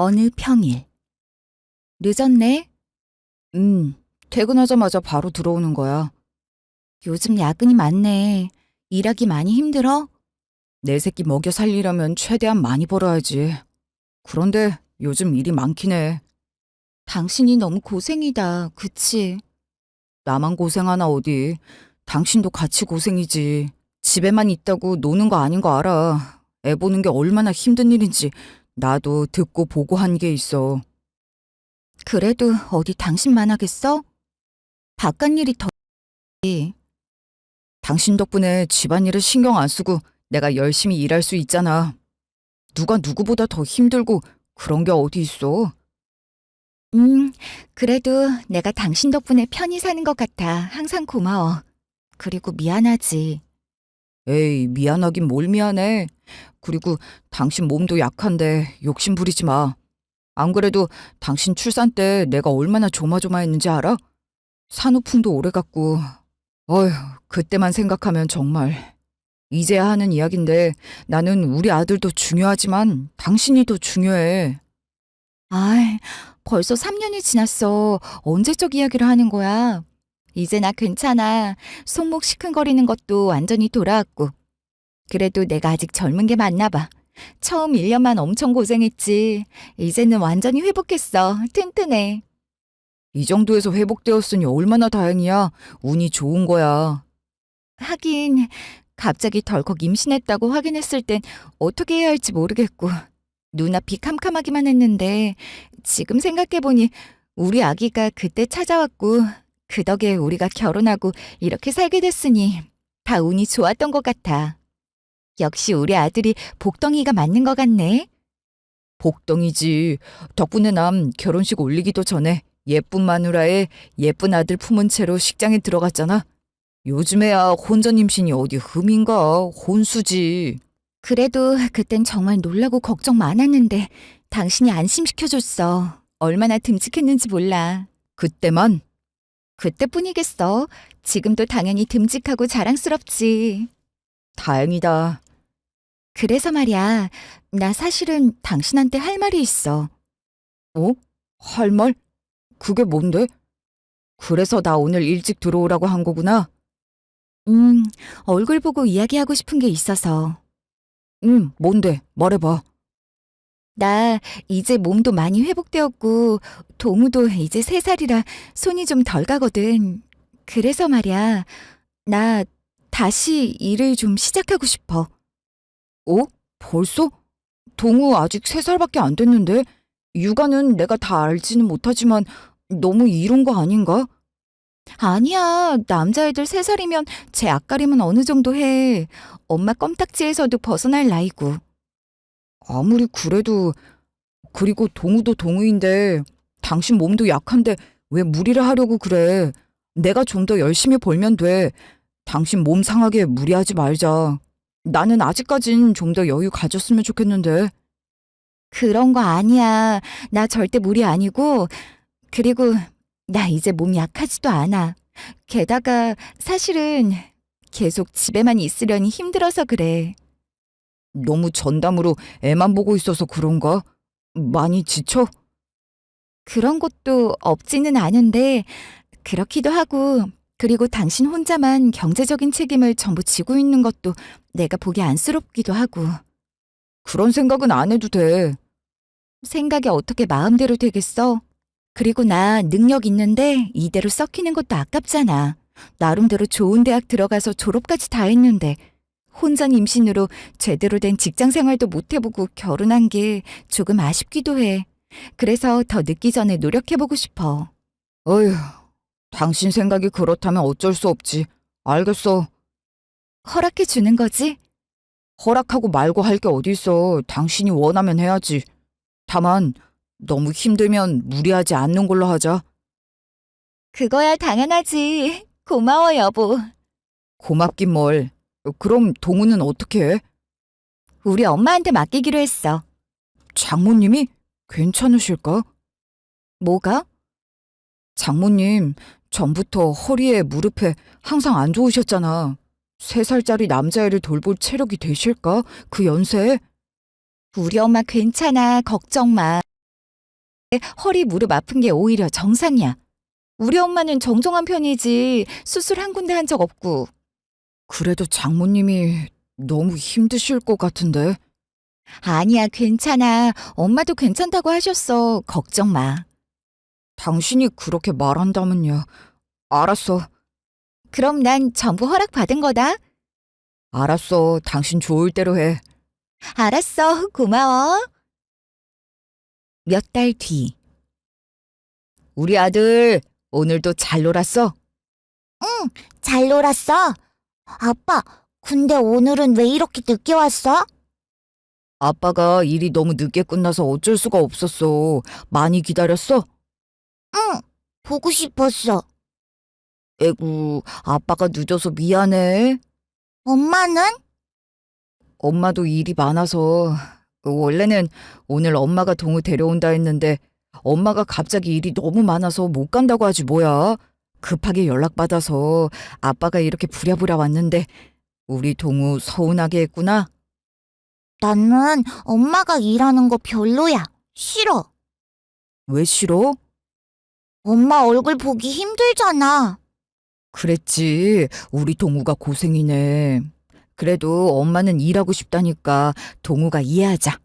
어느 평일. 늦었네? 퇴근하자마자 바로 들어오는 거야. 요즘 야근이 많네. 일하기 많이 힘들어? 내 새끼 먹여 살리려면 최대한 많이 벌어야지. 그런데 요즘 일이 많긴 해. 당신이 너무 고생이다, 그치? 나만 고생하나 어디. 당신도 같이 고생이지. 집에만 있다고 노는 거 아닌 거 알아. 애 보는 게 얼마나 힘든 일인지 나도 듣고 보고 한 게 있어. 그래도 어디 당신만 하겠어? 바깥 일이 더. 당신 덕분에 집안일을 신경 안 쓰고 내가 열심히 일할 수 있잖아. 누가 누구보다 더 힘들고 그런 게 어디 있어? 그래도 내가 당신 덕분에 편히 사는 것 같아. 항상 고마워. 그리고 미안하지. 에이, 미안하긴 뭘 미안해. 그리고 당신 몸도 약한데 욕심 부리지 마. 안 그래도 당신 출산 때 내가 얼마나 조마조마했는지 알아? 산후풍도 오래 갔고, 어휴, 그때만 생각하면 정말. 이제야 하는 이야긴데 나는 우리 아들도 중요하지만 당신이 더 중요해. 아이, 벌써 3년이 지났어. 언제적 이야기를 하는 거야? 이제 나 괜찮아. 손목 시큰거리는 것도 완전히 돌아왔고. 그래도 내가 아직 젊은 게 맞나 봐. 처음 1년만 엄청 고생했지. 이제는 완전히 회복했어. 튼튼해. 이 정도에서 회복되었으니 얼마나 다행이야. 운이 좋은 거야. 하긴 갑자기 덜컥 임신했다고 확인했을 땐 어떻게 해야 할지 모르겠고 눈앞이 캄캄하기만 했는데 지금 생각해보니 우리 아기가 그때 찾아왔고 그 덕에 우리가 결혼하고 이렇게 살게 됐으니 다 운이 좋았던 것 같아. 역시 우리 아들이 복덩이가 맞는 것 같네. 복덩이지. 덕분에 남 결혼식 올리기도 전에 예쁜 마누라에 예쁜 아들 품은 채로 식장에 들어갔잖아. 요즘에야 혼전 임신이 어디 흠인가. 혼수지. 그래도 그땐 정말 놀라고 걱정 많았는데 당신이 안심시켜줬어. 얼마나 듬직했는지 몰라. 그때만? 그때뿐이겠어. 지금도 당연히 듬직하고 자랑스럽지. 다행이다. 그래서 말이야, 나 사실은 당신한테 할 말이 있어. 어? 할 말? 그게 뭔데? 그래서 나 오늘 일찍 들어오라고 한 거구나. 음, 얼굴 보고 이야기하고 싶은 게 있어서. 뭔데? 말해봐. 나 이제 몸도 많이 회복되었고, 동우도 이제 3살이라 손이 좀 덜 가거든. 그래서 말이야, 나 다시 일을 좀 시작하고 싶어. 어? 벌써? 동우 아직 3살밖에 안 됐는데? 육아는 내가 다 알지는 못하지만 너무 이른 거 아닌가? 아니야. 남자애들 3살이면 제 앞가림은 어느 정도 해. 엄마 껌딱지에서도 벗어날 나이고. 아무리 그래도, 그리고 동우도 동우인데 당신 몸도 약한데 왜 무리를 하려고 그래. 내가 좀 더 열심히 벌면 돼. 당신 몸 상하게 무리하지 말자. 나는 아직까진 좀 더 여유 가졌으면 좋겠는데. 그런 거 아니야. 나 절대 무리 아니고. 그리고 나 이제 몸 약하지도 않아. 게다가 사실은 계속 집에만 있으려니 힘들어서 그래. 너무 전담으로 애만 보고 있어서 그런가? 많이 지쳐? 그런 것도 없지는 않은데 그렇기도 하고 그리고 당신 혼자만 경제적인 책임을 전부 지고 있는 것도 내가 보기 안쓰럽기도 하고. 그런 생각은 안 해도 돼. 생각이 어떻게 마음대로 되겠어? 그리고 나 능력 있는데 이대로 썩히는 것도 아깝잖아. 나름대로 좋은 대학 들어가서 졸업까지 다 했는데 혼전 임신으로 제대로 된 직장 생활도 못 해보고 결혼한 게 조금 아쉽기도 해. 그래서 더 늦기 전에 노력해보고 싶어. 어휴, 당신 생각이 그렇다면 어쩔 수 없지. 알겠어. 허락해 주는 거지? 허락하고 말고 할 게 어디 있어. 당신이 원하면 해야지. 다만 너무 힘들면 무리하지 않는 걸로 하자. 그거야 당연하지. 고마워, 여보. 고맙긴 뭘. 그럼 동우는 어떻게 해? 우리 엄마한테 맡기기로 했어. 장모님이? 괜찮으실까? 뭐가? 장모님, 전부터 허리에 무릎에 항상 안 좋으셨잖아. 3살짜리 남자애를 돌볼 체력이 되실까? 그 연세에? 우리 엄마 괜찮아. 걱정 마. 허리, 무릎 아픈 게 오히려 정상이야. 우리 엄마는 정정한 편이지 수술 한 군데 한 적 없고. 그래도 장모님이 너무 힘드실 것 같은데. 아니야, 괜찮아. 엄마도 괜찮다고 하셨어. 걱정 마. 당신이 그렇게 말한다면요. 알았어. 그럼 난 전부 허락받은 거다. 알았어. 당신 좋을 대로 해. 알았어. 고마워. 몇 달 뒤. 우리 아들, 오늘도 잘 놀았어? 응, 잘 놀았어. 아빠, 근데 오늘은 왜 이렇게 늦게 왔어? 아빠가 일이 너무 늦게 끝나서 어쩔 수가 없었어. 많이 기다렸어? 응, 보고 싶었어. 에구, 아빠가 늦어서 미안해. 엄마는? 엄마도 일이 많아서. 원래는 오늘 엄마가 동우 데려온다 했는데 엄마가 갑자기 일이 너무 많아서 못 간다고 하지 뭐야. 급하게 연락받아서 아빠가 이렇게 부랴부랴 왔는데 우리 동우 서운하게 했구나. 나는 엄마가 일하는 거 별로야. 싫어. 왜 싫어? 엄마 얼굴 보기 힘들잖아. 그랬지. 우리 동우가 고생이네. 그래도 엄마는 일하고 싶다니까 동우가 이해하자.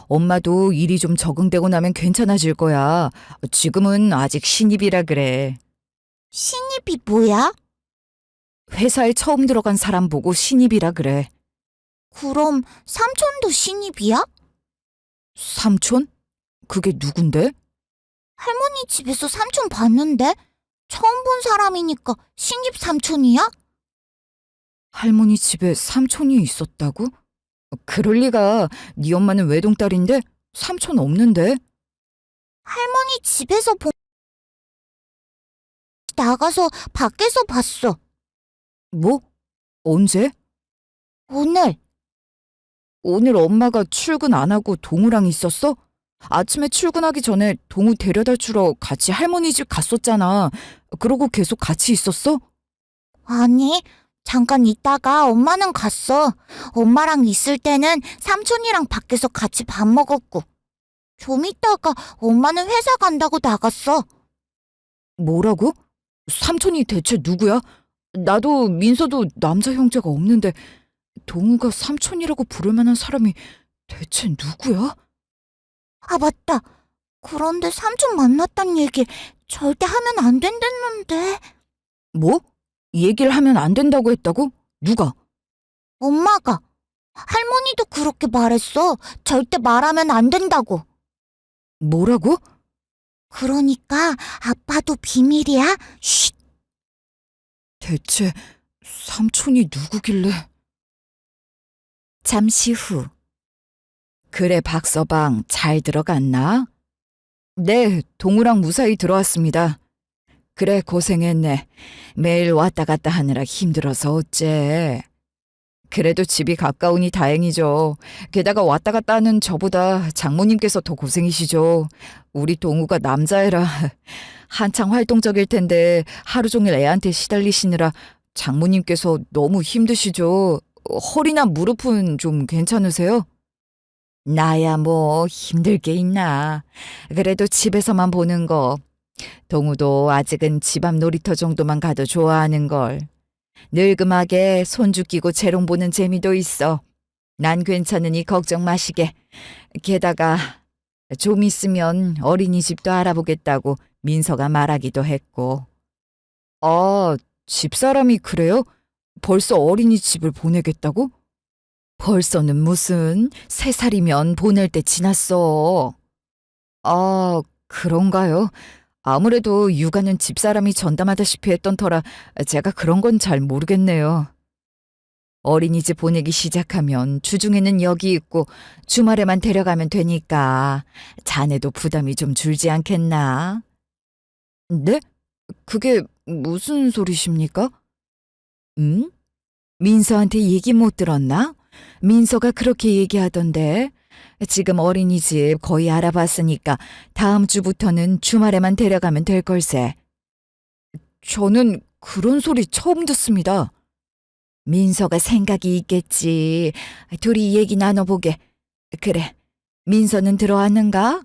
엄마도 일이 좀 적응되고 나면 괜찮아질 거야. 지금은 아직 신입이라 그래. 신입이 뭐야? 회사에 처음 들어간 사람 보고 신입이라 그래. 그럼 삼촌도 신입이야? 삼촌? 그게 누군데? 할머니 집에서 삼촌 봤는데? 처음 본 사람이니까 신입 삼촌이야? 할머니 집에 삼촌이 있었다고? 그럴 리가. 네 엄마는 외동딸인데 삼촌 없는데? 할머니 집에서 나가서 밖에서 봤어. 뭐? 언제? 오늘. 오늘 엄마가 출근 안 하고 동우랑 있었어? 아침에 출근하기 전에 동우 데려다 주러 같이 할머니 집 갔었잖아. 그러고 계속 같이 있었어? 아니, 잠깐 있다가 엄마는 갔어. 엄마랑 있을 때는 삼촌이랑 밖에서 같이 밥 먹었고. 좀 있다가 엄마는 회사 간다고 나갔어. 뭐라고? 삼촌이 대체 누구야? 나도 민서도 남자 형제가 없는데 동우가 삼촌이라고 부를 만한 사람이 대체 누구야? 아, 맞다. 그런데 삼촌 만났단 얘기 절대 하면 안 된댔는데. 뭐? 얘기를 하면 안 된다고 했다고? 누가? 엄마가. 할머니도 그렇게 말했어. 절대 말하면 안 된다고. 뭐라고? 그러니까 아빠도 비밀이야. 쉿. 대체 삼촌이 누구길래? 잠시 후. 그래, 박서방 잘 들어갔나? 네, 동우랑 무사히 들어왔습니다. 그래, 고생했네. 매일 왔다 갔다 하느라 힘들어서 어째. 그래도 집이 가까우니 다행이죠. 게다가 왔다 갔다 하는 저보다 장모님께서 더 고생이시죠. 우리 동우가 남자애라 한창 활동적일 텐데 하루 종일 애한테 시달리시느라 장모님께서 너무 힘드시죠. 허리나 무릎은 좀 괜찮으세요? 나야 뭐 힘들 게 있나. 그래도 집에서만 보는 거. 동우도 아직은 집 앞 놀이터 정도만 가도 좋아하는 걸. 늙음하게 손주 끼고 재롱 보는 재미도 있어. 난 괜찮으니 걱정 마시게. 게다가 좀 있으면 어린이집도 알아보겠다고 민서가 말하기도 했고. 아, 집사람이 그래요? 벌써 어린이집을 보내겠다고? 벌써는 무슨 3살이면 보낼 때 지났어. 아, 그런가요? 아무래도 육아는 집사람이 전담하다시피 했던 터라 제가 그런 건 잘 모르겠네요. 어린이집 보내기 시작하면 주중에는 여기 있고 주말에만 데려가면 되니까 자네도 부담이 좀 줄지 않겠나? 네? 그게 무슨 소리십니까? 민서한테 얘기 못 들었나? 민서가 그렇게 얘기하던데. 지금 어린이집 거의 알아봤으니까 다음 주부터는 주말에만 데려가면 될 걸세. 저는 그런 소리 처음 듣습니다. 민서가 생각이 있겠지. 둘이 얘기 나눠보게. 그래, 민서는 들어왔는가?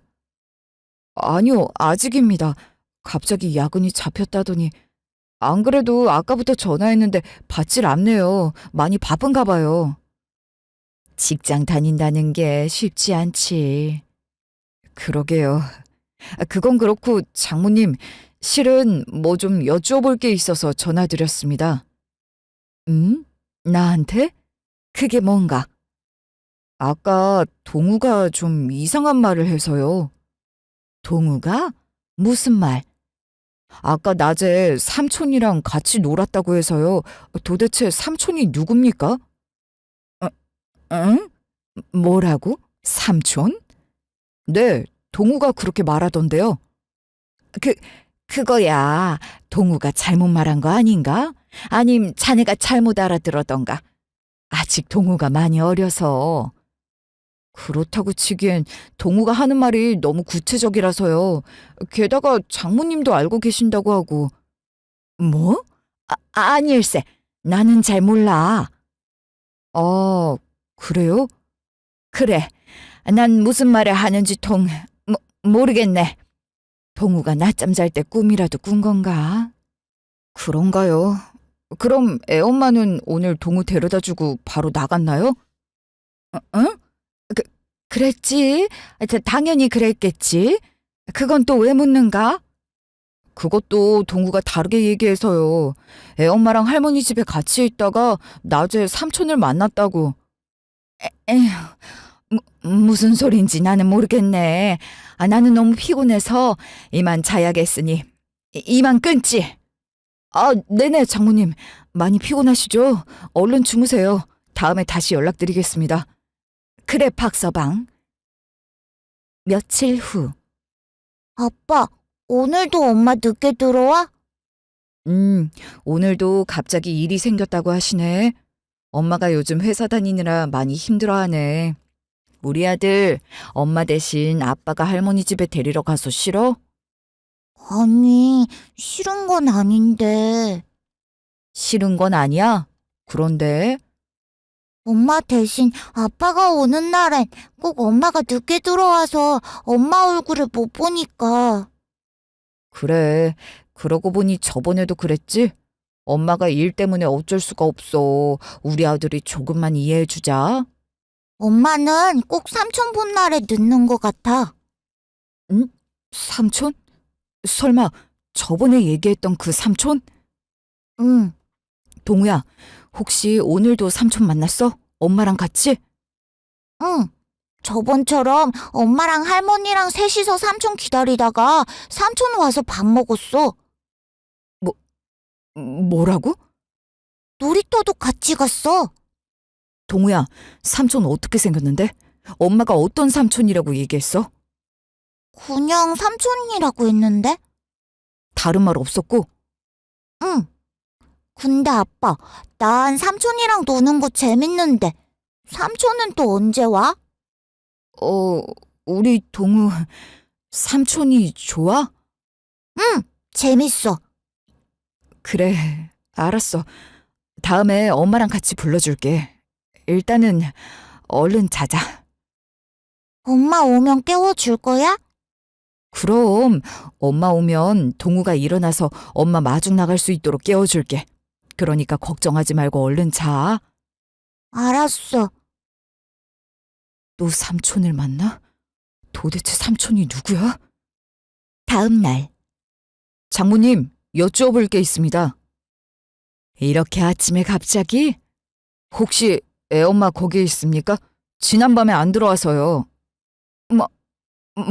아니요, 아직입니다. 갑자기 야근이 잡혔다더니. 안 그래도 아까부터 전화했는데 받질 않네요. 많이 바쁜가 봐요. 직장 다닌다는 게 쉽지 않지. 그러게요. 그건 그렇고 장모님, 실은 뭐 좀 여쭤볼 게 있어서 전화드렸습니다. 나한테? 그게 뭔가? 아까 동우가 좀 이상한 말을 해서요. 동우가? 무슨 말? 아까 낮에 삼촌이랑 같이 놀았다고 해서요. 도대체 삼촌이 누굽니까? 어, 응? 뭐라고? 삼촌? 네, 동우가 그렇게 말하던데요. 그, 그거야. 동우가 잘못 말한 거 아닌가? 아님 자네가 잘못 알아들었던가? 아직 동우가 많이 어려서. 그렇다고 치기엔 동우가 하는 말이 너무 구체적이라서요. 게다가 장모님도 알고 계신다고 하고. 뭐? 아니일세. 나는 잘 몰라. 아, 그래요? 그래. 난 무슨 말을 하는지 모르겠네. 동우가 낮잠 잘 때 꿈이라도 꾼 건가? 그런가요? 그럼 애엄마는 오늘 동우 데려다 주고 바로 나갔나요? 응? 그, 그랬지. 당연히 그랬겠지. 그건 또 왜 묻는가? 그것도 동우가 다르게 얘기해서요. 애엄마랑 할머니 집에 같이 있다가 낮에 삼촌을 만났다고. 에휴, 무슨 소린지 나는 모르겠네. 나는 너무 피곤해서 이만 자야겠으니 이만 끊지. 네네, 장모님. 많이 피곤하시죠? 얼른 주무세요. 다음에 다시 연락드리겠습니다. 그래, 박서방. 며칠 후. 아빠, 오늘도 엄마 늦게 들어와? 오늘도 갑자기 일이 생겼다고 하시네. 엄마가 요즘 회사 다니느라 많이 힘들어하네. 우리 아들, 엄마 대신 아빠가 할머니 집에 데리러 가서 싫어? 아니, 싫은 건 아닌데. 싫은 건 아니야? 그런데, 엄마 대신 아빠가 오는 날엔 꼭 엄마가 늦게 들어와서 엄마 얼굴을 못 보니까. 그래. 그러고 보니 저번에도 그랬지? 엄마가 일 때문에 어쩔 수가 없어. 우리 아들이 조금만 이해해주자. 엄마는 꼭 삼촌 본 날에 늦는 것 같아. 응? 삼촌? 설마 저번에 얘기했던 그 삼촌? 응, 동우야, 혹시 오늘도 삼촌 만났어? 엄마랑 같이? 응. 저번처럼 엄마랑 할머니랑 셋이서 삼촌 기다리다가 삼촌 와서 밥 먹었어. 뭐라고? 놀이터도 같이 갔어. 동우야, 삼촌 어떻게 생겼는데? 엄마가 어떤 삼촌이라고 얘기했어? 그냥 삼촌이라고 했는데? 다른 말 없었고? 응. 근데 아빠, 난 삼촌이랑 노는 거 재밌는데 삼촌은 또 언제 와? 우리 동우, 삼촌이 좋아? 응, 재밌어. 그래, 알았어. 다음에 엄마랑 같이 불러줄게. 일단은 얼른 자자. 엄마 오면 깨워줄 거야? 그럼 엄마 오면 동우가 일어나서 엄마 마중 나갈 수 있도록 깨워줄게. 그러니까 걱정하지 말고 얼른 자. 알았어. 또 삼촌을 만나? 도대체 삼촌이 누구야? 다음 날. 장모님, 여쭈어볼 게 있습니다. 이렇게 아침에 갑자기? 혹시 애엄마 거기에 있습니까? 지난밤에 안 들어와서요.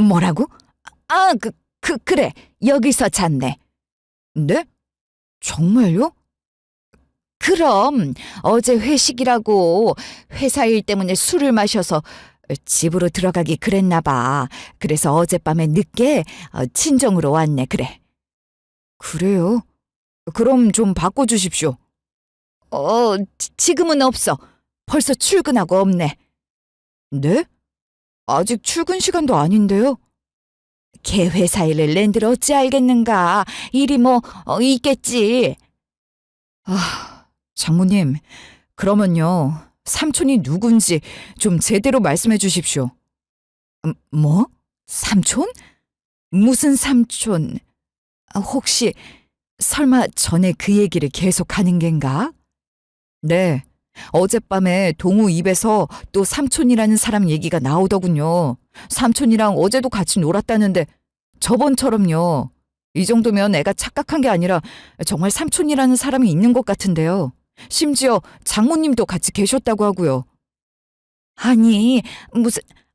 뭐라고? 그래. 여기서 잤네. 네? 정말요? 그럼 어제 회식이라고 회사 일 때문에 술을 마셔서 집으로 들어가기 그랬나 봐. 그래서 어젯밤에 늦게 친정으로 왔네. 그래. 그래요? 그럼 좀 바꿔주십시오. 지금은 없어. 벌써 출근하고 없네. 네? 아직 출근 시간도 아닌데요? 걔 회사 일을 낸들 어찌 알겠는가. 일이 있겠지. 장모님, 그러면요. 삼촌이 누군지 좀 제대로 말씀해 주십시오. 뭐? 삼촌? 무슨 삼촌? 혹시 설마 전에 그 얘기를 계속하는 겐가? 네. 어젯밤에 동우 입에서 또 삼촌이라는 사람 얘기가 나오더군요. 삼촌이랑 어제도 같이 놀았다는데 저번처럼요. 이 정도면 애가 착각한 게 아니라 정말 삼촌이라는 사람이 있는 것 같은데요. 심지어 장모님도 같이 계셨다고 하고요. 아니,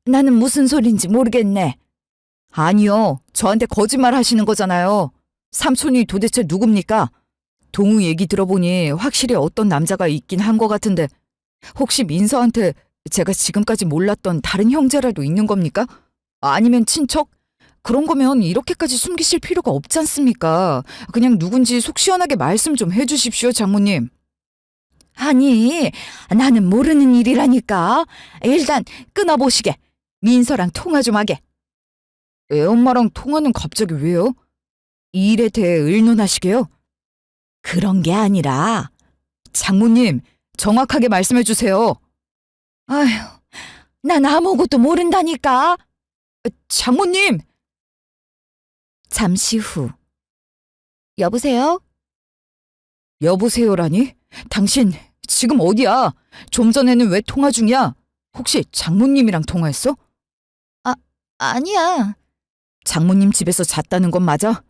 나는 무슨 소린지 모르겠네. 아니요, 저한테 거짓말 하시는 거잖아요. 삼촌이 도대체 누굽니까? 동우 얘기 들어보니 확실히 어떤 남자가 있긴 한 것 같은데 혹시 민서한테 제가 지금까지 몰랐던 다른 형제라도 있는 겁니까? 아니면 친척? 그런 거면 이렇게까지 숨기실 필요가 없지 않습니까? 그냥 누군지 속 시원하게 말씀 좀 해주십시오, 장모님. 아니, 나는 모르는 일이라니까. 일단 끊어보시게. 민서랑 통화 좀 하게. 애엄마랑 통화는 갑자기 왜요? 이 일에 대해 의논하시게요? 그런 게 아니라 장모님, 정확하게 말씀해 주세요. 아휴, 난 아무것도 모른다니까. 장모님! 잠시 후. 여보세요? 여보세요라니? 당신 지금 어디야? 좀 전에는 왜 통화 중이야? 혹시 장모님이랑 통화했어? 아니야. 장모님 집에서 잤다는 건 맞아?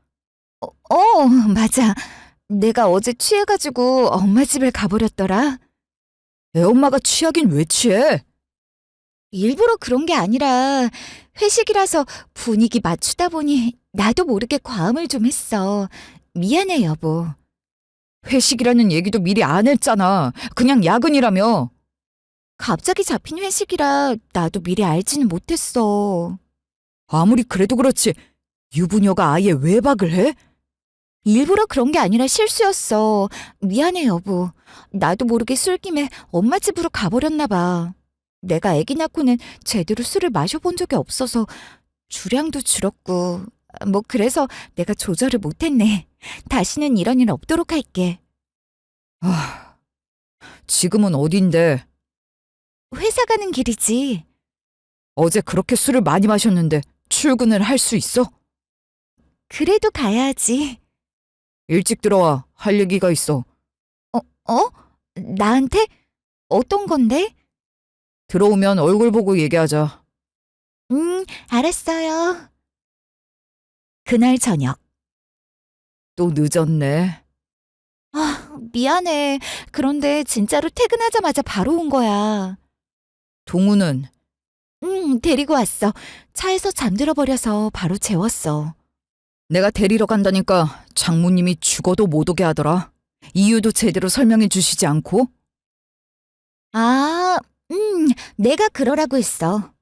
맞아. 내가 어제 취해가지고 엄마 집에 가버렸더라. 애엄마가 취하긴 왜 취해? 일부러 그런 게 아니라 회식이라서 분위기 맞추다 보니 나도 모르게 과음을 좀 했어. 미안해, 여보. 회식이라는 얘기도 미리 안 했잖아. 그냥 야근이라며. 갑자기 잡힌 회식이라 나도 미리 알지는 못했어. 아무리 그래도 그렇지 유부녀가 아예 외박을 해? 일부러 그런 게 아니라 실수였어. 미안해, 여보. 나도 모르게 술김에 엄마 집으로 가버렸나 봐. 내가 아기 낳고는 제대로 술을 마셔본 적이 없어서 주량도 줄었고 뭐 그래서 내가 조절을 못했네. 다시는 이런 일 없도록 할게. 지금은 어딘데? 회사 가는 길이지. 어제 그렇게 술을 많이 마셨는데 출근을 할 수 있어? 그래도 가야지. 일찍 들어와. 할 얘기가 있어. 나한테? 어떤 건데? 들어오면 얼굴 보고 얘기하자. 알았어요. 그날 저녁. 또 늦었네. 미안해. 그런데 진짜로 퇴근하자마자 바로 온 거야. 동우는? 데리고 왔어. 차에서 잠들어 버려서 바로 재웠어. 내가 데리러 간다니까 장모님이 죽어도 못 오게 하더라. 이유도 제대로 설명해 주시지 않고. 내가 그러라고 했어.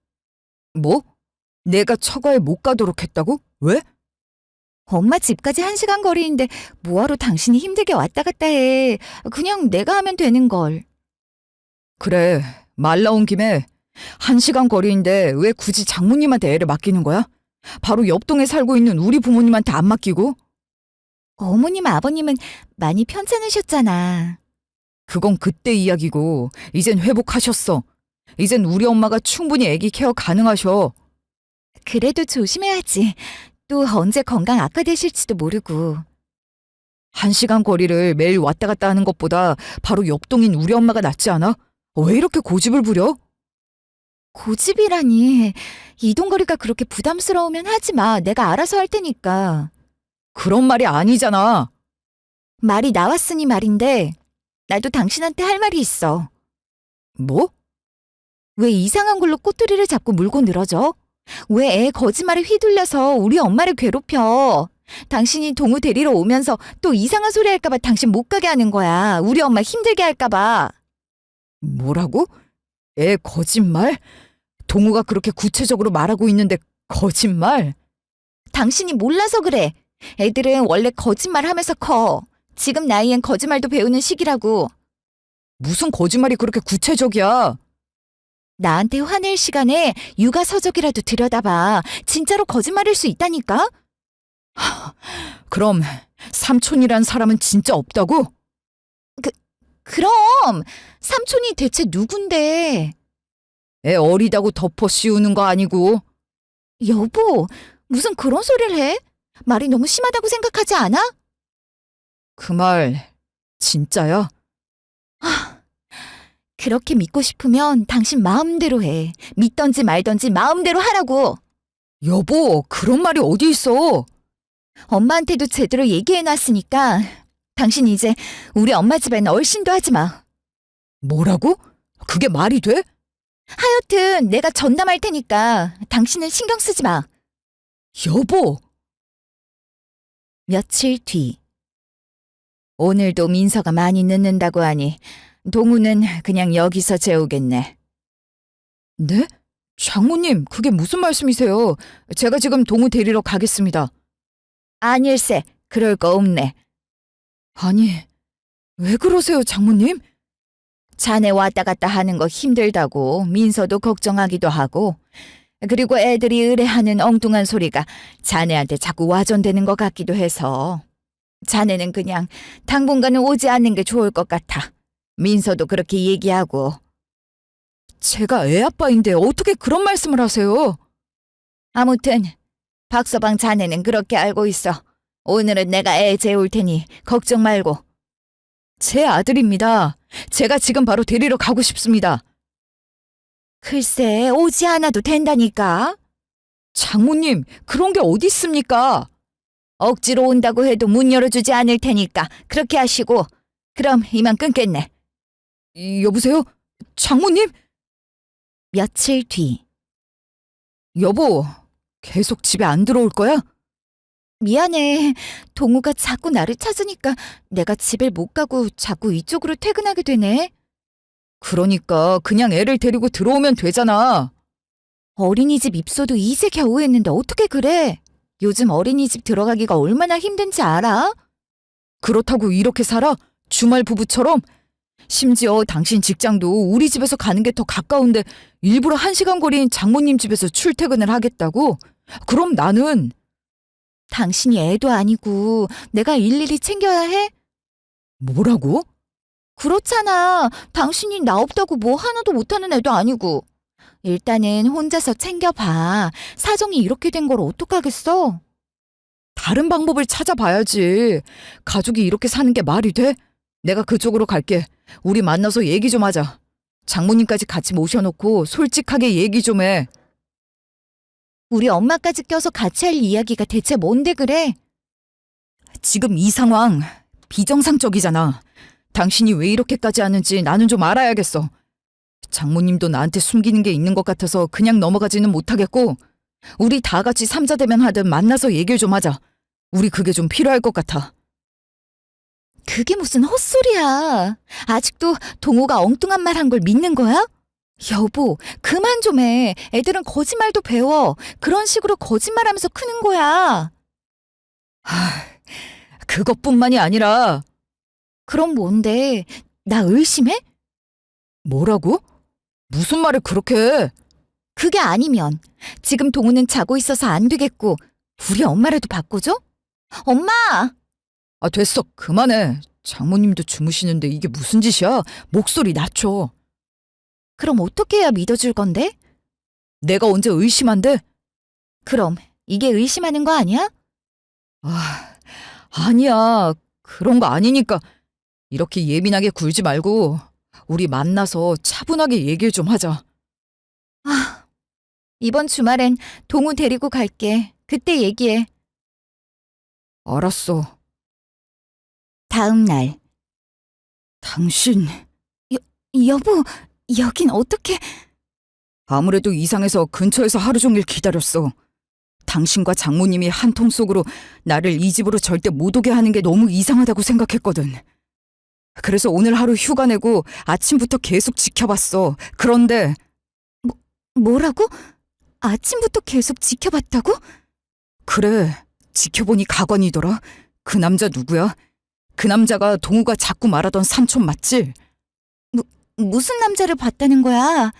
뭐? 내가 처가에 못 가도록 했다고? 왜? 엄마 집까지 1시간 거리인데 뭐하러 당신이 힘들게 왔다 갔다 해. 그냥 내가 하면 되는 걸. 그래, 말 나온 김에 1시간 거리인데 왜 굳이 장모님한테 애를 맡기는 거야? 바로 옆동에 살고 있는 우리 부모님한테 안 맡기고? 어머님, 아버님은 많이 편찮으셨잖아. 그건 그때 이야기고 이젠 회복하셨어. 이젠 우리 엄마가 충분히 아기 케어 가능하셔. 그래도 조심해야지. 또 언제 건강 악화되실지도 모르고. 1시간 거리를 매일 왔다 갔다 하는 것보다 바로 옆동인 우리 엄마가 낫지 않아? 왜 이렇게 고집을 부려? 고집이라니. 이동거리가 그렇게 부담스러우면 하지 마. 내가 알아서 할 테니까. 그런 말이 아니잖아. 말이 나왔으니 말인데 나도 당신한테 할 말이 있어. 뭐? 왜 이상한 걸로 꼬투리를 잡고 물고 늘어져? 왜 애 거짓말에 휘둘려서 우리 엄마를 괴롭혀? 당신이 동우 데리러 오면서 또 이상한 소리 할까봐 당신 못 가게 하는 거야. 우리 엄마 힘들게 할까봐. 뭐라고? 애 거짓말? 동우가 그렇게 구체적으로 말하고 있는데 거짓말? 당신이 몰라서 그래. 애들은 원래 거짓말 하면서 커. 지금 나이엔 거짓말도 배우는 시기라고. 무슨 거짓말이 그렇게 구체적이야? 나한테 화낼 시간에 육아 서적이라도 들여다봐. 진짜로 거짓말일 수 있다니까? 그럼 삼촌이란 사람은 진짜 없다고? 그럼 삼촌이 대체 누군데? 애 어리다고 덮어 씌우는 거 아니고. 여보, 무슨 그런 소리를 해? 말이 너무 심하다고 생각하지 않아? 그 말 진짜야? 그렇게 믿고 싶으면 당신 마음대로 해. 믿던지 말던지 마음대로 하라고. 여보, 그런 말이 어디 있어? 엄마한테도 제대로 얘기해놨으니까 당신 이제 우리 엄마 집엔 얼씬도 하지 마. 뭐라고? 그게 말이 돼? 하여튼 내가 전담할 테니까 당신은 신경 쓰지 마. 여보! 며칠 뒤. 오늘도 민서가 많이 늦는다고 하니 동우는 그냥 여기서 재우겠네. 네? 장모님, 그게 무슨 말씀이세요? 제가 지금 동우 데리러 가겠습니다. 아닐세, 그럴 거 없네. 아니, 왜 그러세요, 장모님? 자네 왔다 갔다 하는 거 힘들다고 민서도 걱정하기도 하고, 그리고 애들이 의뢰하는 엉뚱한 소리가 자네한테 자꾸 와전되는 것 같기도 해서 자네는 그냥 당분간은 오지 않는 게 좋을 것 같아. 민서도 그렇게 얘기하고. 제가 애 아빠인데 어떻게 그런 말씀을 하세요? 아무튼 박서방 자네는 그렇게 알고 있어. 오늘은 내가 애 재울 테니 걱정 말고. 제 아들입니다. 제가 지금 바로 데리러 가고 싶습니다. 글쎄, 오지 않아도 된다니까. 장모님, 그런 게 어디 있습니까? 억지로 온다고 해도 문 열어주지 않을 테니까 그렇게 하시고. 그럼 이만 끊겠네. 여보세요? 장모님? 며칠 뒤. 여보, 계속 집에 안 들어올 거야? 미안해. 동우가 자꾸 나를 찾으니까 내가 집에 못 가고 자꾸 이쪽으로 퇴근하게 되네. 그러니까 그냥 애를 데리고 들어오면 되잖아. 어린이집 입소도 이제 겨우 했는데 어떻게 그래? 요즘 어린이집 들어가기가 얼마나 힘든지 알아? 그렇다고 이렇게 살아? 주말 부부처럼? 심지어 당신 직장도 우리 집에서 가는 게 더 가까운데 일부러 1시간 거리인 장모님 집에서 출퇴근을 하겠다고? 그럼 나는 당신이 애도 아니고 내가 일일이 챙겨야 해? 뭐라고? 그렇잖아. 당신이 나 없다고 뭐 하나도 못하는 애도 아니고. 일단은 혼자서 챙겨봐. 사정이 이렇게 된 걸 어떡하겠어? 다른 방법을 찾아봐야지. 가족이 이렇게 사는 게 말이 돼? 내가 그쪽으로 갈게. 우리 만나서 얘기 좀 하자. 장모님까지 같이 모셔놓고 솔직하게 얘기 좀 해. 우리 엄마까지 껴서 같이 할 이야기가 대체 뭔데 그래? 지금 이 상황 비정상적이잖아. 당신이 왜 이렇게까지 하는지 나는 좀 알아야겠어. 장모님도 나한테 숨기는 게 있는 것 같아서 그냥 넘어가지는 못하겠고, 우리 다 같이 삼자대면 하든 만나서 얘기를 좀 하자. 우리 그게 좀 필요할 것 같아. 그게 무슨 헛소리야. 아직도 동호가 엉뚱한 말 한 걸 믿는 거야? 여보, 그만 좀 해. 애들은 거짓말도 배워. 그런 식으로 거짓말하면서 크는 거야. 그것뿐만이 아니라. 그럼 뭔데? 나 의심해? 뭐라고? 무슨 말을 그렇게 해? 그게 아니면 지금 동우는 자고 있어서 안 되겠고 우리 엄마라도 바꿔줘? 엄마! 아, 됐어. 그만해. 장모님도 주무시는데 이게 무슨 짓이야? 목소리 낮춰. 그럼 어떻게 해야 믿어줄 건데? 내가 언제 의심한대? 그럼 이게 의심하는 거 아니야? 아니야. 그런 거 아니니까. 이렇게 예민하게 굴지 말고 우리 만나서 차분하게 얘기를 좀 하자. 이번 주말엔 동우 데리고 갈게. 그때 얘기해. 알았어. 다음 날. 당신 여보, 여긴 어떻게... 아무래도 이상해서 근처에서 하루 종일 기다렸어. 당신과 장모님이 한 통 속으로 나를 이 집으로 절대 못 오게 하는 게 너무 이상하다고 생각했거든. 그래서 오늘 하루 휴가 내고 아침부터 계속 지켜봤어. 그런데 뭐라고? 아침부터 계속 지켜봤다고? 그래, 지켜보니 가관이더라. 그 남자 누구야? 그 남자가 동우가 자꾸 말하던 삼촌 맞지? 무슨 남자를 봤다는 거야?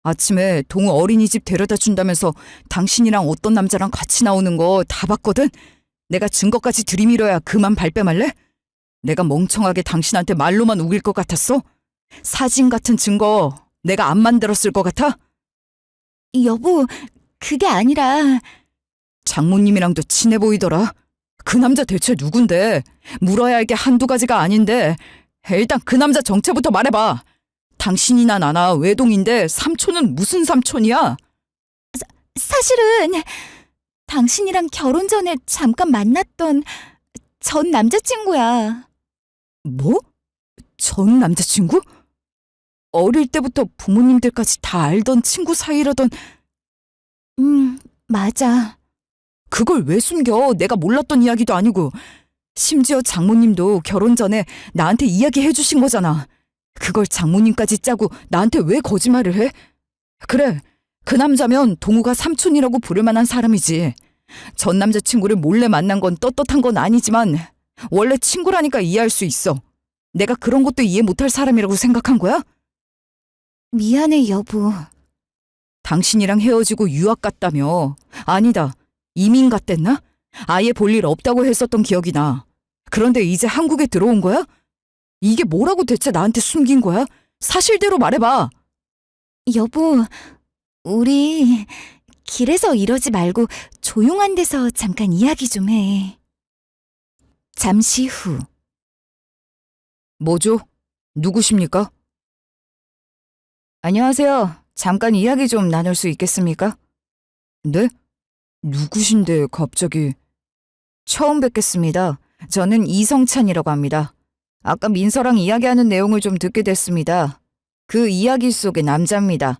아침에 동우 어린이집 데려다 준다면서 당신이랑 어떤 남자랑 같이 나오는 거 다 봤거든? 내가 증거까지 들이밀어야 그만 발뺌할래? 내가 멍청하게 당신한테 말로만 우길 것 같았어? 사진 같은 증거 내가 안 만들었을 것 같아? 여보, 그게 아니라... 장모님이랑도 친해 보이더라. 그 남자 대체 누군데? 물어야 할 게 한두 가지가 아닌데. 일단 그 남자 정체부터 말해봐. 당신이나 나나 외동인데 삼촌은 무슨 삼촌이야? 사실은 당신이랑 결혼 전에 잠깐 만났던 전 남자친구야. 뭐? 전 남자친구? 어릴 때부터 부모님들까지 다 알던 친구 사이라던. 맞아. 그걸 왜 숨겨? 내가 몰랐던 이야기도 아니고. 심지어 장모님도 결혼 전에 나한테 이야기해 주신 거잖아. 그걸 장모님까지 짜고 나한테 왜 거짓말을 해? 그래, 그 남자면 동우가 삼촌이라고 부를 만한 사람이지. 전 남자친구를 몰래 만난 건 떳떳한 건 아니지만 원래 친구라니까 이해할 수 있어. 내가 그런 것도 이해 못할 사람이라고 생각한 거야? 미안해, 여보. 당신이랑 헤어지고 유학 갔다며. 아니다, 이민 갔댔나? 아예 볼 일 없다고 했었던 기억이 나. 그런데 이제 한국에 들어온 거야? 이게 뭐라고 대체 나한테 숨긴 거야? 사실대로 말해봐. 여보, 우리 길에서 이러지 말고 조용한 데서 잠깐 이야기 좀 해. 잠시 후. 뭐죠? 누구십니까? 안녕하세요. 잠깐 이야기 좀 나눌 수 있겠습니까? 네? 누구신데 갑자기? 처음 뵙겠습니다. 저는 이성찬이라고 합니다. 아까 민서랑 이야기하는 내용을 좀 듣게 됐습니다. 그 이야기 속의 남자입니다.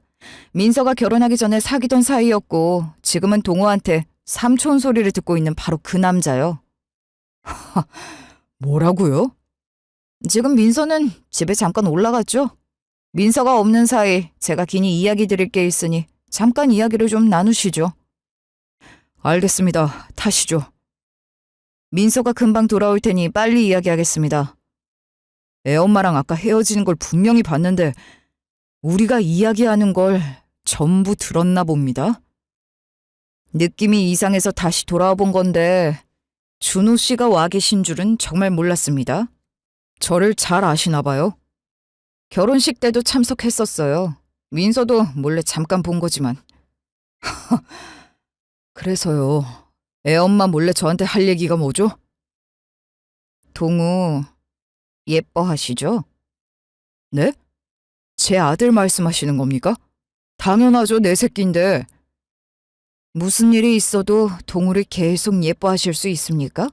민서가 결혼하기 전에 사귀던 사이였고 지금은 동호한테 삼촌 소리를 듣고 있는 바로 그 남자요. 뭐라고요? 지금 민서는 집에 잠깐 올라갔죠? 민서가 없는 사이 제가 긴히 이야기 드릴 게 있으니 잠깐 이야기를 좀 나누시죠. 알겠습니다. 타시죠. 민서가 금방 돌아올 테니 빨리 이야기하겠습니다. 애엄마랑 아까 헤어지는 걸 분명히 봤는데 우리가 이야기하는 걸 전부 들었나 봅니다. 느낌이 이상해서 다시 돌아와 본 건데 준호 씨가 와 계신 줄은 정말 몰랐습니다. 저를 잘 아시나 봐요. 결혼식 때도 참석했었어요. 민서도 몰래 잠깐 본 거지만. 그래서요. 애엄마 몰래 저한테 할 얘기가 뭐죠? 동우, 예뻐하시죠? 네? 제 아들 말씀하시는 겁니까? 당연하죠, 내 새끼인데. 무슨 일이 있어도 동우를 계속 예뻐하실 수 있습니까?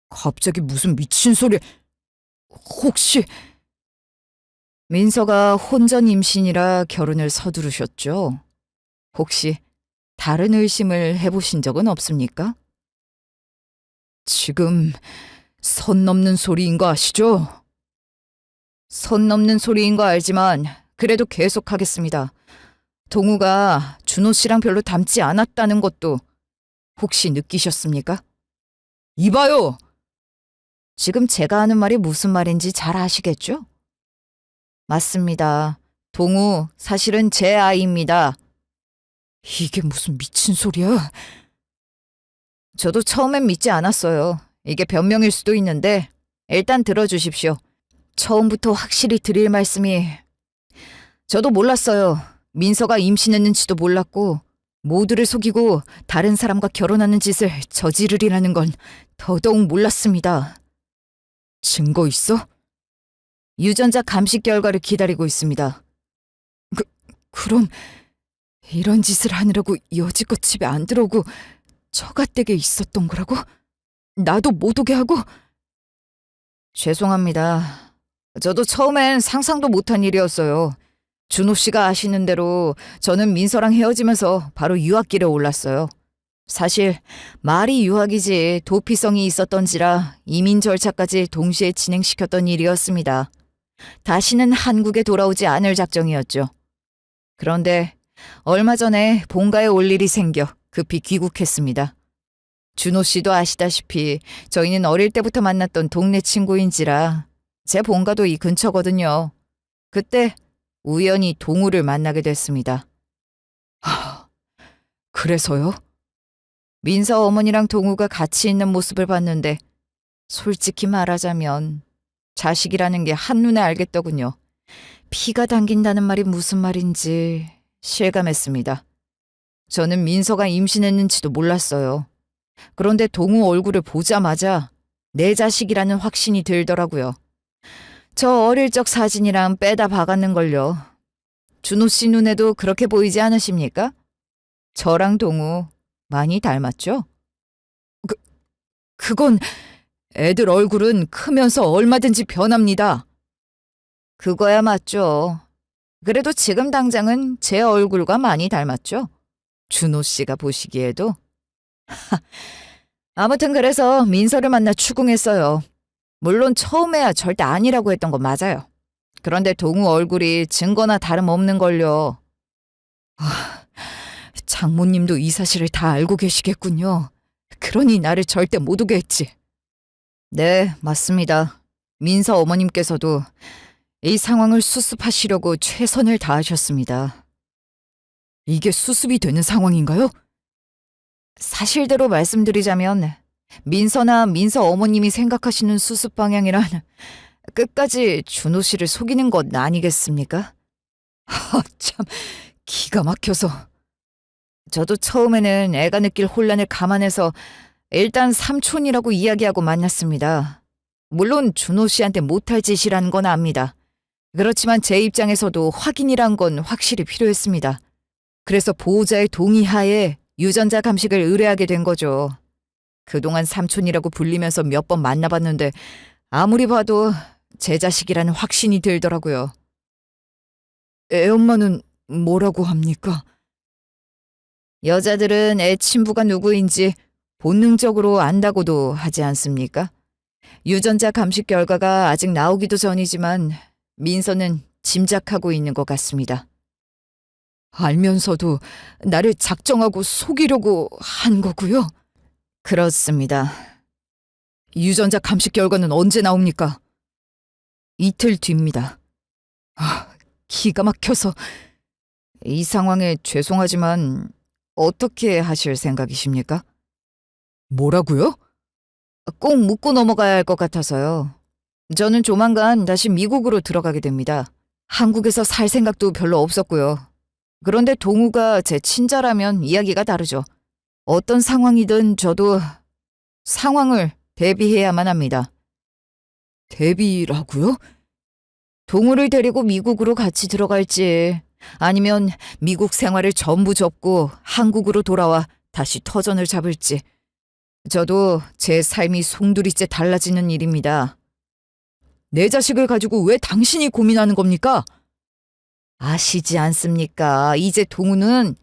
갑자기 무슨 미친 소리. 혹시 민서가 혼전 임신이라 결혼을 서두르셨죠? 혹시 다른 의심을 해보신 적은 없습니까? 지금 선 넘는 소리인 거 아시죠? 선 넘는 소리인 거 알지만 그래도 계속하겠습니다. 동우가 준호 씨랑 별로 닮지 않았다는 것도 혹시 느끼셨습니까? 이봐요! 지금 제가 하는 말이 무슨 말인지 잘 아시겠죠? 맞습니다. 동우, 사실은 제 아이입니다. 이게 무슨 미친 소리야? 저도 처음엔 믿지 않았어요. 이게 변명일 수도 있는데 일단 들어주십시오. 처음부터 확실히 드릴 말씀이 저도 몰랐어요. 민서가 임신했는지도 몰랐고 모두를 속이고 다른 사람과 결혼하는 짓을 저지르리라는 건 더더욱 몰랐습니다. 증거 있어? 유전자 감식 결과를 기다리고 있습니다. 그럼 이런 짓을 하느라고 여지껏 집에 안 들어오고 처갓댁에 있었던 거라고? 나도 못 오게 하고? 죄송합니다. 저도 처음엔 상상도 못한 일이었어요. 준호 씨가 아시는 대로 저는 민서랑 헤어지면서 바로 유학길에 올랐어요. 사실 말이 유학이지 도피성이 있었던지라 이민 절차까지 동시에 진행시켰던 일이었습니다. 다시는 한국에 돌아오지 않을 작정이었죠. 그런데 얼마 전에 본가에 올 일이 생겨 급히 귀국했습니다. 준호 씨도 아시다시피 저희는 어릴 때부터 만났던 동네 친구인지라 제 본가도 이 근처거든요. 그때 우연히 동우를 만나게 됐습니다. 그래서요? 민서 어머니랑 동우가 같이 있는 모습을 봤는데 솔직히 말하자면 자식이라는 게 한눈에 알겠더군요. 피가 당긴다는 말이 무슨 말인지 실감했습니다. 저는 민서가 임신했는지도 몰랐어요. 그런데 동우 얼굴을 보자마자 내 자식이라는 확신이 들더라고요. 저 어릴 적 사진이랑 빼다 박았는걸요. 준호 씨 눈에도 그렇게 보이지 않으십니까? 저랑 동우 많이 닮았죠? 그건 애들 얼굴은 크면서 얼마든지 변합니다. 그거야 맞죠. 그래도 지금 당장은 제 얼굴과 많이 닮았죠? 준호 씨가 보시기에도. 아무튼 그래서 민서를 만나 추궁했어요. 물론 처음에야 절대 아니라고 했던 건 맞아요. 그런데 동우 얼굴이 증거나 다름없는걸요. 장모님도 이 사실을 다 알고 계시겠군요. 그러니 나를 절대 못 오게 했지. 네, 맞습니다. 민서 어머님께서도 이 상황을 수습하시려고 최선을 다하셨습니다. 이게 수습이 되는 상황인가요? 사실대로 말씀드리자면 민서나 민서 어머님이 생각하시는 수습 방향이란 끝까지 준호 씨를 속이는 것 아니겠습니까? 참 기가 막혀서. 저도 처음에는 애가 느낄 혼란을 감안해서 일단 삼촌이라고 이야기하고 만났습니다. 물론 준호 씨한테 못할 짓이라는 건 압니다. 그렇지만 제 입장에서도 확인이란 건 확실히 필요했습니다. 그래서 보호자의 동의하에 유전자 감식을 의뢰하게 된 거죠. 그동안 삼촌이라고 불리면서 몇 번 만나봤는데 아무리 봐도 제 자식이라는 확신이 들더라고요. 애엄마는 뭐라고 합니까? 여자들은 애 친부가 누구인지 본능적으로 안다고도 하지 않습니까? 유전자 감식 결과가 아직 나오기도 전이지만 민서는 짐작하고 있는 것 같습니다. 알면서도 나를 작정하고 속이려고 한 거고요? 그렇습니다. 유전자 감식 결과는 언제 나옵니까? 이틀 뒤입니다. 기가 막혀서. 이 상황에 죄송하지만 어떻게 하실 생각이십니까? 뭐라고요? 꼭 묻고 넘어가야 할 것 같아서요. 저는 조만간 다시 미국으로 들어가게 됩니다. 한국에서 살 생각도 별로 없었고요. 그런데 동우가 제 친자라면 이야기가 다르죠. 어떤 상황이든 저도 상황을 대비해야만 합니다. 대비라고요? 동우를 데리고 미국으로 같이 들어갈지 아니면 미국 생활을 전부 접고 한국으로 돌아와 다시 터전을 잡을지 저도 제 삶이 송두리째 달라지는 일입니다. 내 자식을 가지고 왜 당신이 고민하는 겁니까? 아시지 않습니까? 이제 동우는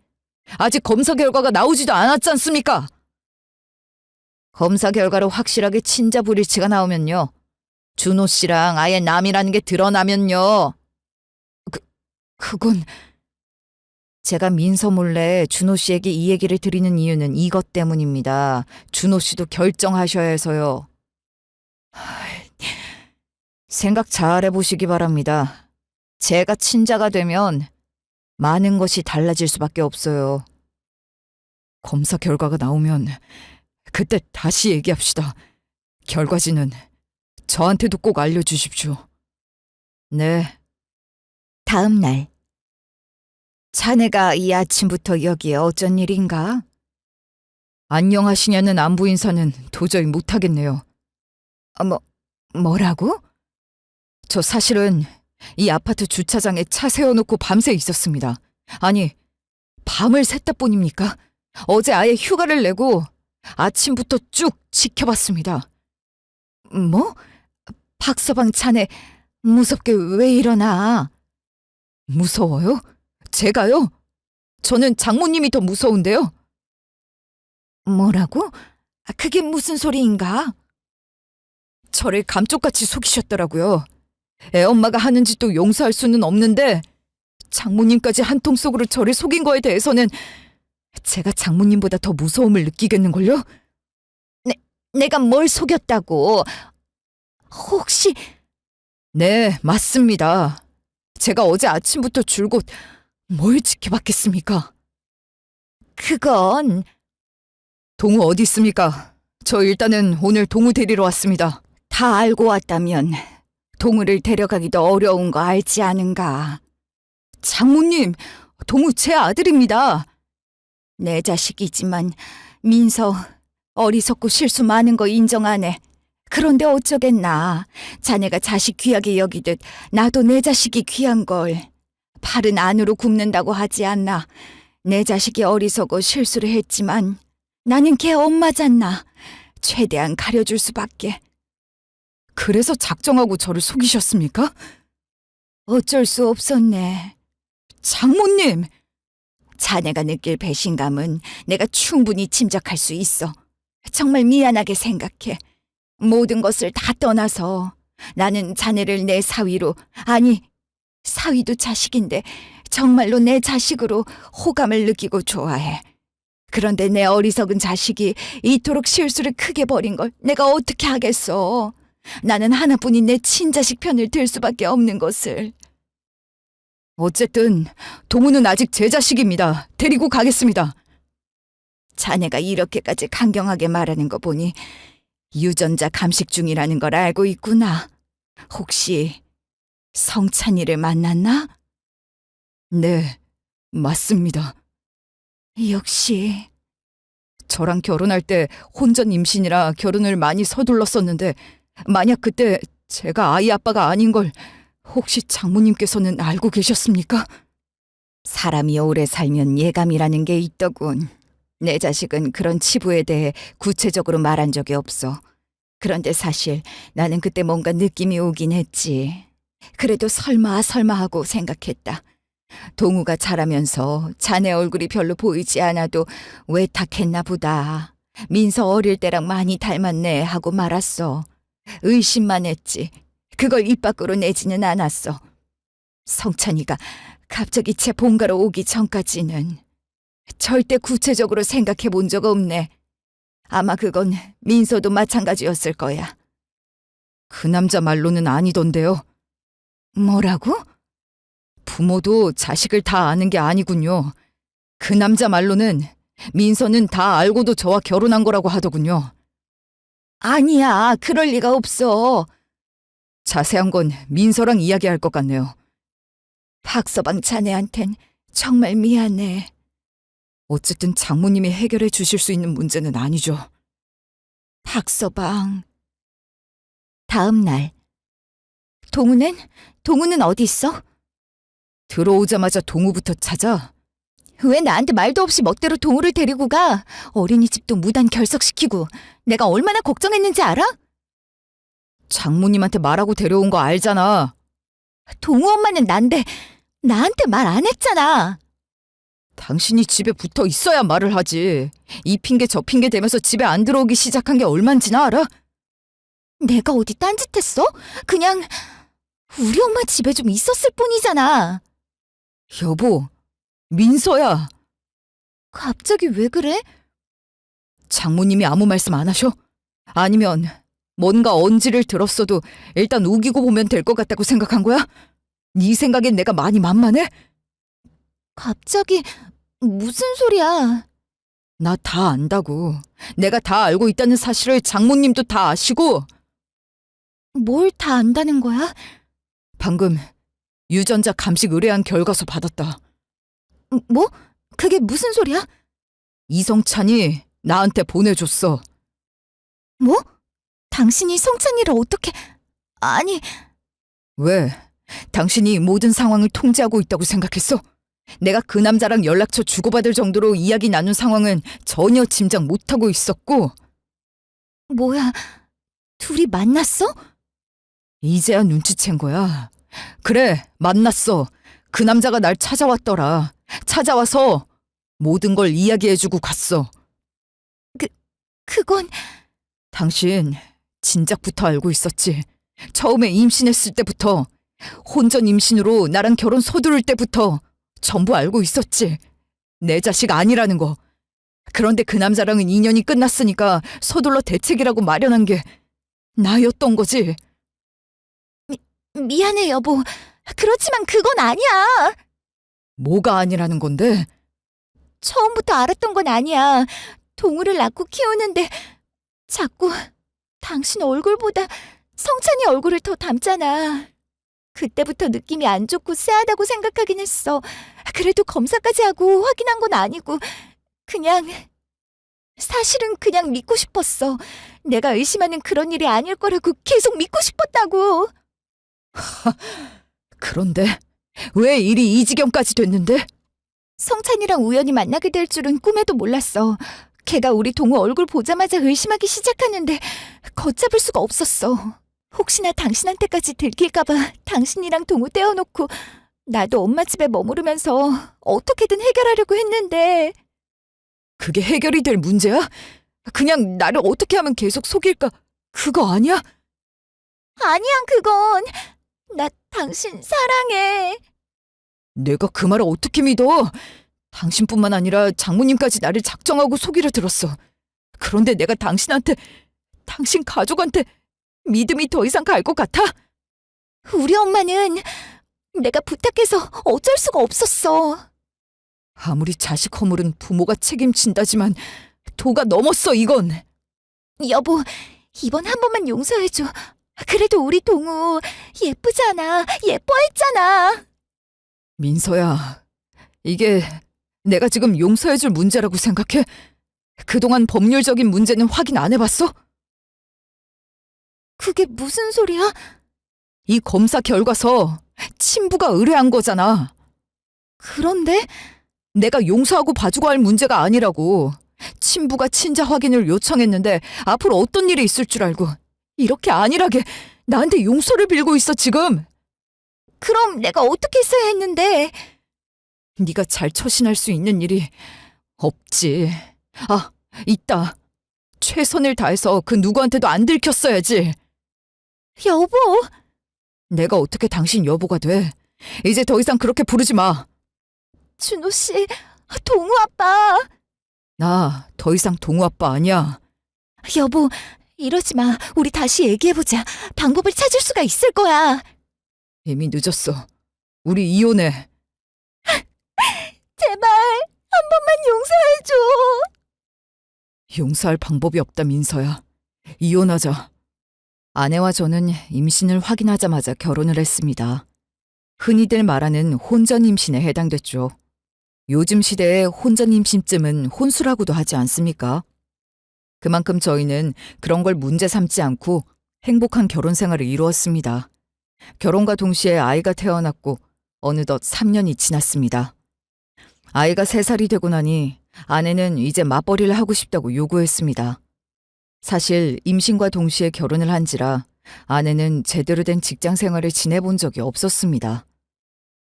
아직 검사 결과가 나오지도 않았지 않습니까? 검사 결과로 확실하게 친자 불일치가 나오면요. 준호 씨랑 아예 남이라는 게 드러나면요. 그건 제가 민서 몰래 준호 씨에게 이 얘기를 드리는 이유는 이것 때문입니다. 준호 씨도 결정하셔야 해서요. 생각 잘 해보시기 바랍니다. 제가 친자가 되면 많은 것이 달라질 수밖에 없어요. 검사 결과가 나오면 그때 다시 얘기합시다. 결과지는 저한테도 꼭 알려주십시오. 네. 다음 날. 자네가 이 아침부터 여기에 어쩐 일인가? 안녕하시냐는 안부 인사는 도저히 못하겠네요. 뭐라고? 저 사실은 이 아파트 주차장에 차 세워놓고 밤새 있었습니다. 아니, 밤을 샜다 뿐입니까? 어제 아예 휴가를 내고 아침부터 쭉 지켜봤습니다. 뭐? 박서방 자네 무섭게 왜 일어나? 무서워요? 제가요? 저는 장모님이 더 무서운데요. 뭐라고? 그게 무슨 소리인가? 저를 감쪽같이 속이셨더라고요. 애엄마가 하는 짓도 용서할 수는 없는데 장모님까지 한통 속으로 저를 속인 거에 대해서는 제가 장모님보다 더 무서움을 느끼겠는걸요? 내가 뭘 속였다고? 혹시... 네, 맞습니다. 제가 어제 아침부터 줄곧 뭘 지켜봤겠습니까? 그건... 동우 어디 있습니까? 저 일단은 오늘 동우 데리러 왔습니다. 다 알고 왔다면 동우를 데려가기도 어려운 거 알지 않은가? 장모님, 동우 제 아들입니다. 내 자식이지만 민서 어리석고 실수 많은 거 인정하네. 그런데 어쩌겠나. 자네가 자식 귀하게 여기듯 나도 내 자식이 귀한 걸. 팔은 안으로 굽는다고 하지 않나. 내 자식이 어리석어 실수를 했지만 나는 걔 엄마잖나. 최대한 가려줄 수밖에. 그래서 작정하고 저를 속이셨습니까? 어쩔 수 없었네. 장모님! 자네가 느낄 배신감은 내가 충분히 짐작할 수 있어. 정말 미안하게 생각해. 모든 것을 다 떠나서 나는 자네를 내 사위로, 아니, 사위도 자식인데 정말로 내 자식으로 호감을 느끼고 좋아해. 그런데 내 어리석은 자식이 이토록 실수를 크게 벌인 걸 내가 어떻게 하겠어. 나는 하나뿐인 내 친자식 편을 들 수밖에 없는 것을. 어쨌든 동우는 아직 제 자식입니다. 데리고 가겠습니다. 자네가 이렇게까지 강경하게 말하는 거 보니 유전자 감식 중이라는 걸 알고 있구나. 혹시 성찬이를 만났나? 네, 맞습니다. 역시. 저랑 결혼할 때 혼전 임신이라 결혼을 많이 서둘렀었는데 만약 그때 제가 아이 아빠가 아닌 걸 혹시 장모님께서는 알고 계셨습니까? 사람이 오래 살면 예감이라는 게 있더군. 내 자식은 그런 치부에 대해 구체적으로 말한 적이 없어. 그런데 사실 나는 그때 뭔가 느낌이 오긴 했지. 그래도 설마 하고 생각했다. 동우가 자라면서 자네 얼굴이 별로 보이지 않아도 외탁했나 보다. 민서 어릴 때랑 많이 닮았네 하고 말았어. 의심만 했지. 그걸 입 밖으로 내지는 않았어. 성찬이가 갑자기 제 본가로 오기 전까지는 절대 구체적으로 생각해 본 적 없네. 아마 그건 민서도 마찬가지였을 거야. 그 남자 말로는 아니던데요. 뭐라고? 부모도 자식을 다 아는 게 아니군요. 그 남자 말로는 민서는 다 알고도 저와 결혼한 거라고 하더군요. 아니야, 그럴 리가 없어. 자세한 건 민서랑 이야기할 것 같네요. 박서방 자네한텐 정말 미안해. 어쨌든 장모님이 해결해 주실 수 있는 문제는 아니죠. 박서방. 다음 날. 동우는 어디 있어? 들어오자마자 동우부터 찾아. 왜 나한테 말도 없이 멋대로 동우를 데리고 가? 어린이집도 무단 결석시키고. 내가 얼마나 걱정했는지 알아? 장모님한테 말하고 데려온 거 알잖아. 동우 엄마는 난데 나한테 말 안 했잖아. 당신이 집에 붙어 있어야 말을 하지. 이 핑계 저 핑계 대면서 집에 안 들어오기 시작한 게 얼만지나 알아? 내가 어디 딴짓했어? 그냥 우리 엄마 집에 좀 있었을 뿐이잖아. 여보, 민서야. 갑자기 왜 그래? 장모님이 아무 말씀 안 하셔? 아니면 뭔가 언지를 들었어도 일단 우기고 보면 될 것 같다고 생각한 거야? 네 생각엔 내가 많이 만만해? 갑자기 무슨 소리야? 나 다 안다고. 내가 다 알고 있다는 사실을 장모님도 다 아시고. 뭘 다 안다는 거야? 방금 유전자 감식 의뢰한 결과서 받았다. 뭐? 그게 무슨 소리야? 이성찬이 나한테 보내줬어. 뭐? 당신이 성찬이를 어떻게... 아니... 왜? 당신이 모든 상황을 통제하고 있다고 생각했어? 내가 그 남자랑 연락처 주고받을 정도로 이야기 나눈 상황은 전혀 짐작 못하고 있었고. 뭐야, 둘이 만났어? 이제야 눈치챈 거야. 그래, 만났어. 그 남자가 날 찾아왔더라. 찾아와서 모든 걸 이야기해주고 갔어. 그건... 당신 진작부터 알고 있었지. 처음에 임신했을 때부터, 혼전 임신으로 나랑 결혼 서두를 때부터 전부 알고 있었지. 내 자식 아니라는 거. 그런데 그 남자랑은 인연이 끝났으니까 서둘러 대책이라고 마련한 게 나였던 거지. 미안해 여보. 그렇지만 그건 아니야. 뭐가 아니라는 건데? 처음부터 알았던 건 아니야. 동우를 낳고 키우는데 자꾸 당신 얼굴보다 성찬이 얼굴을 더 닮잖아. 그때부터 느낌이 안 좋고 쎄하다고 생각하긴 했어. 그래도 검사까지 하고 확인한 건 아니고 그냥, 사실은 그냥 믿고 싶었어. 내가 의심하는 그런 일이 아닐 거라고 계속 믿고 싶었다고. 그런데 왜 일이 이 지경까지 됐는데? 성찬이랑 우연히 만나게 될 줄은 꿈에도 몰랐어. 걔가 우리 동우 얼굴 보자마자 의심하기 시작하는데 걷잡을 수가 없었어. 혹시나 당신한테까지 들킬까봐 당신이랑 동우 떼어놓고 나도 엄마 집에 머무르면서 어떻게든 해결하려고 했는데. 그게 해결이 될 문제야? 그냥 나를 어떻게 하면 계속 속일까? 그거 아니야? 아니야, 그건. 나 당신 사랑해. 내가 그 말을 어떻게 믿어? 당신뿐만 아니라 장모님까지 나를 작정하고 속이려 들었어. 그런데 내가 당신 가족한테 믿음이 더 이상 갈 것 같아? 우리 엄마는 내가 부탁해서 어쩔 수가 없었어. 아무리 자식 허물은 부모가 책임진다지만 도가 넘었어, 이건. 여보, 이번 한 번만 용서해줘. 그래도 우리 동우 예쁘잖아. 예뻐했잖아. 민서야, 이게 내가 지금 용서해줄 문제라고 생각해? 그동안 법률적인 문제는 확인 안 해봤어? 그게 무슨 소리야? 이 검사 결과서 친부가 의뢰한 거잖아. 그런데? 내가 용서하고 봐주고 할 문제가 아니라고. 친부가 친자 확인을 요청했는데 앞으로 어떤 일이 있을 줄 알고 이렇게 안일하게 나한테 용서를 빌고 있어, 지금. 그럼 내가 어떻게 했어야 했는데? 네가 잘 처신할 수 있는 일이 없지. 아, 있다. 최선을 다해서 그 누구한테도 안 들켰어야지. 여보. 내가 어떻게 당신 여보가 돼? 이제 더 이상 그렇게 부르지 마. 준호 씨, 동우 아빠. 나 더 이상 동우 아빠 아니야. 여보, 이러지 마. 우리 다시 얘기해보자. 방법을 찾을 수가 있을 거야. 이미 늦었어. 우리 이혼해. 제발 한 번만 용서해줘. 용서할 방법이 없다, 민서야. 이혼하자. 아내와 저는 임신을 확인하자마자 결혼을 했습니다. 흔히들 말하는 혼전 임신에 해당됐죠. 요즘 시대의 혼전 임신쯤은 혼수라고도 하지 않습니까? 그만큼 저희는 그런 걸 문제 삼지 않고 행복한 결혼 생활을 이루었습니다. 결혼과 동시에 아이가 태어났고 어느덧 3년이 지났습니다. 아이가 3살이 되고 나니 아내는 이제 맞벌이를 하고 싶다고 요구했습니다. 사실 임신과 동시에 결혼을 한지라 아내는 제대로 된 직장 생활을 지내본 적이 없었습니다.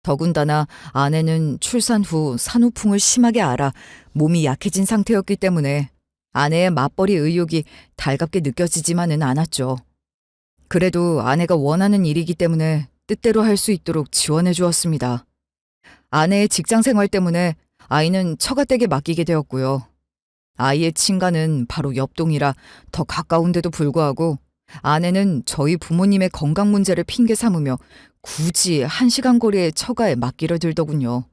더군다나 아내는 출산 후 산후풍을 심하게 앓아 몸이 약해진 상태였기 때문에 아내의 맞벌이 의욕이 달갑게 느껴지지만은 않았죠. 그래도 아내가 원하는 일이기 때문에 뜻대로 할 수 있도록 지원해 주었습니다. 아내의 직장 생활 때문에 아이는 처가댁에 맡기게 되었고요. 아이의 친가는 바로 옆동이라 더 가까운데도 불구하고 아내는 저희 부모님의 건강 문제를 핑계 삼으며 굳이 1시간 거리의 처가에 맡기려 들더군요.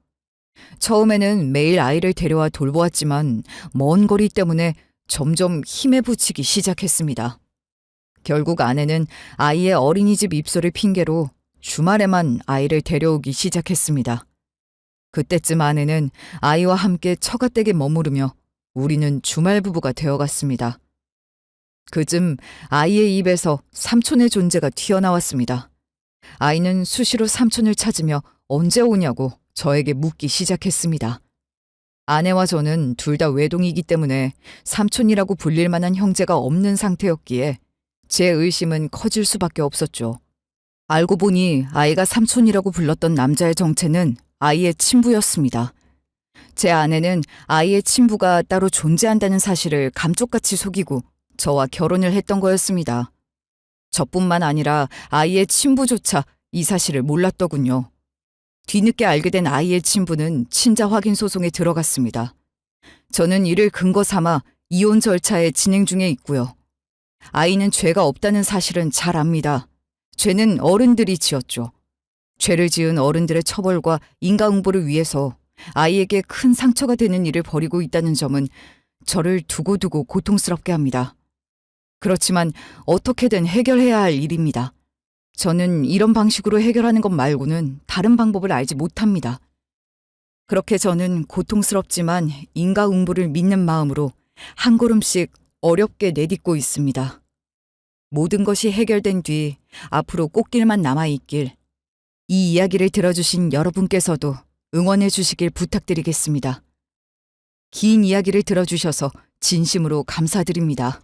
처음에는 매일 아이를 데려와 돌보았지만 먼 거리 때문에 점점 힘에 부치기 시작했습니다. 결국 아내는 아이의 어린이집 입소를 핑계로 주말에만 아이를 데려오기 시작했습니다. 그때쯤 아내는 아이와 함께 처가댁에 머무르며 우리는 주말 부부가 되어갔습니다. 그쯤 아이의 입에서 삼촌의 존재가 튀어나왔습니다. 아이는 수시로 삼촌을 찾으며 언제 오냐고 저에게 묻기 시작했습니다. 아내와 저는 둘 다 외동이기 때문에 삼촌이라고 불릴 만한 형제가 없는 상태였기에 제 의심은 커질 수밖에 없었죠. 알고 보니 아이가 삼촌이라고 불렀던 남자의 정체는 아이의 친부였습니다. 제 아내는 아이의 친부가 따로 존재한다는 사실을 감쪽같이 속이고 저와 결혼을 했던 거였습니다. 저뿐만 아니라 아이의 친부조차 이 사실을 몰랐더군요. 뒤늦게 알게 된 아이의 친부는 친자 확인 소송에 들어갔습니다. 저는 이를 근거 삼아 이혼 절차에 진행 중에 있고요. 아이는 죄가 없다는 사실은 잘 압니다. 죄는 어른들이 지었죠. 죄를 지은 어른들의 처벌과 인과응보를 위해서 아이에게 큰 상처가 되는 일을 벌이고 있다는 점은 저를 두고두고 고통스럽게 합니다. 그렇지만 어떻게든 해결해야 할 일입니다. 저는 이런 방식으로 해결하는 것 말고는 다른 방법을 알지 못합니다. 그렇게 저는 고통스럽지만 인과응보를 믿는 마음으로 한 걸음씩 어렵게 내딛고 있습니다. 모든 것이 해결된 뒤 앞으로 꽃길만 남아있길, 이 이야기를 들어주신 여러분께서도 응원해 주시길 부탁드리겠습니다. 긴 이야기를 들어주셔서 진심으로 감사드립니다.